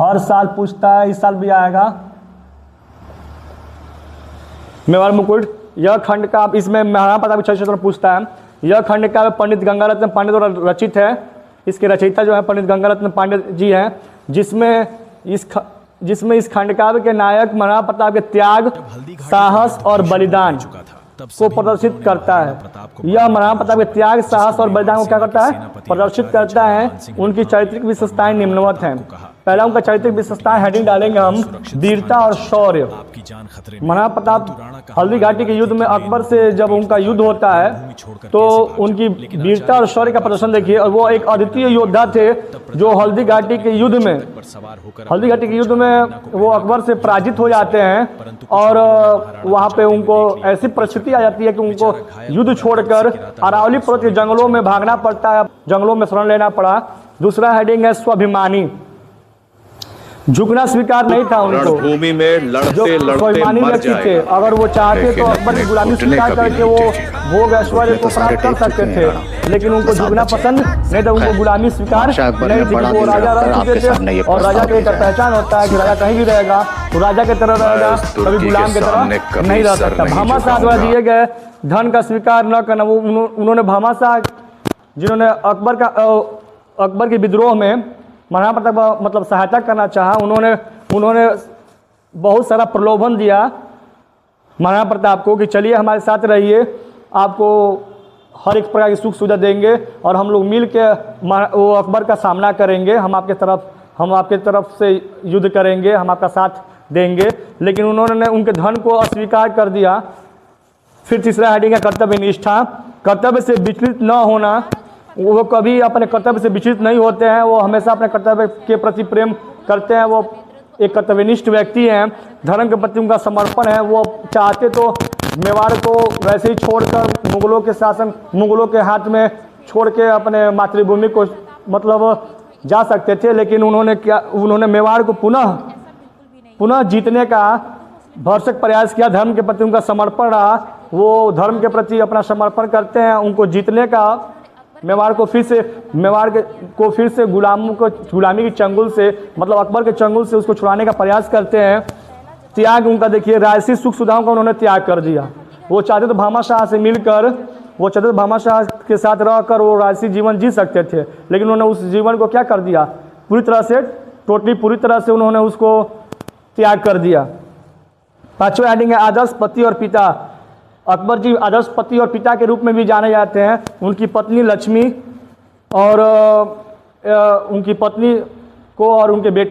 हर साल पूछता है, इस साल भी आएगा। मेवाड़ मुकुट, यह खंड का, इसमें महाराणा प्रताप के चरित्र पूछता है। यह खंड का पंडित गंगारत्न पांडे द्वारा रचित है। इसके रचयिता जो है पंडित गंगारत्न पांडे जी हैं, जिसमें इस खंड काव्य के नायक महाराणा प्रताप के त्याग, साहस और बलिदान को प्रदर्शित करता है। यह महाराणा प्रताप के त्याग, साहस और बलिदान को क्या करता है? प्रदर्शित करता है। उनकी चारित्रिक विशेषताएं निम्नवत हैं। पहला उनका चारित्रिक विशेषताएं हेडिंग डालेंगे हम, वीरता और शौर्य। महाराणा प्रताप हल्दी घाटी के युद्ध में अकबर से जब उनका युद्ध होता है तो उनकी वीरता और शौर्य का प्रदर्शन देखिए। और वो एक अद्वितीय योद्धा थे जो हल्दी घाटी के युद्ध में वो अकबर से पराजित हो जाते हैं और वहाँ पे उनको ऐसी परिस्थिति आ जाती है कि उनको युद्ध छोड़कर अरावली पर्वत के जंगलों में भागना पड़ता है, जंगलों में शरण लेना पड़ा। दूसरा हेडिंग है स्वाभिमानी। झुकना स्वीकार नहीं था उनको। भूमि में लड़ते स्वाभिमानी व्यक्ति थे। अगर वो चाहते तो अकबर की गुलामी स्वीकार करके वो भोग ऐश्वर्य को प्राप्त कर सकते थे, लेकिन उनको झुकना पसंद नहीं था। उनको गुलामी स्वीकार नहीं थी। वो राजा रह चुके थे और राजा का एक पहचान होता है कि राजा कहीं भी रहेगा तो राजा की तरह रहेगा, कभी गुलाम की तरह नहीं रह सकता। भामाशाह द्वारा दिए गए धन का स्वीकार न करना। वो उन्होंने भामाशाह जिन्होंने अकबर के विद्रोह में महाराणा प्रताप मतलब सहायता करना चाहा, उन्होंने बहुत सारा प्रलोभन दिया महाराणा प्रताप को कि चलिए हमारे साथ रहिए, आपको हर एक प्रकार की सुख सुविधा देंगे और हम लोग मिल के वो अकबर का सामना करेंगे, हम आपके तरफ से युद्ध करेंगे, हम आपका साथ देंगे। लेकिन उन्होंने उनके धन को अस्वीकार कर दिया। फिर तीसरा हेडिंग है कर्तव्य निष्ठा। कर्तव्य से विचलित न होना। वो कभी अपने कर्तव्य से विचलित नहीं होते हैं, वो हमेशा अपने कर्तव्य के प्रति प्रेम करते हैं। वो एक कर्तव्यनिष्ठ व्यक्ति हैं। धर्म के प्रति उनका समर्पण है। वो चाहते तो मेवाड़ को वैसे ही छोड़कर मुगलों के हाथ में छोड़ के अपने मातृभूमि को मतलब जा सकते थे, लेकिन उन्होंने मेवाड़ को पुनः जीतने का भरसक प्रयास किया। धर्म के प्रति उनका समर्पण रहा। वो धर्म के प्रति अपना समर्पण करते हैं। उनको जीतने का मेवाड़ को फिर से गुलामी की चंगुल से मतलब अकबर के चंगुल से उसको छुड़ाने का प्रयास करते हैं। त्याग उनका देखिए, राजसी सुख सुविधाओं का उन्होंने त्याग कर दिया। वो चाहते तो भामाशाह से मिलकर, वो चाहते तो भामाशाह के साथ रहकर वो राजसी जीवन जी सकते थे, लेकिन उन्होंने उस जीवन को क्या कर दिया? पूरी तरह से उन्होंने उसको त्याग कर दिया। पांचवा हेडिंग है आदर्श पति और पिता। अकबर जी आदर्श पति और पिता के रूप में भी जाने जाते हैं। उनकी पत्नी लक्ष्मी और उनकी पत्नी को और उनके बेटे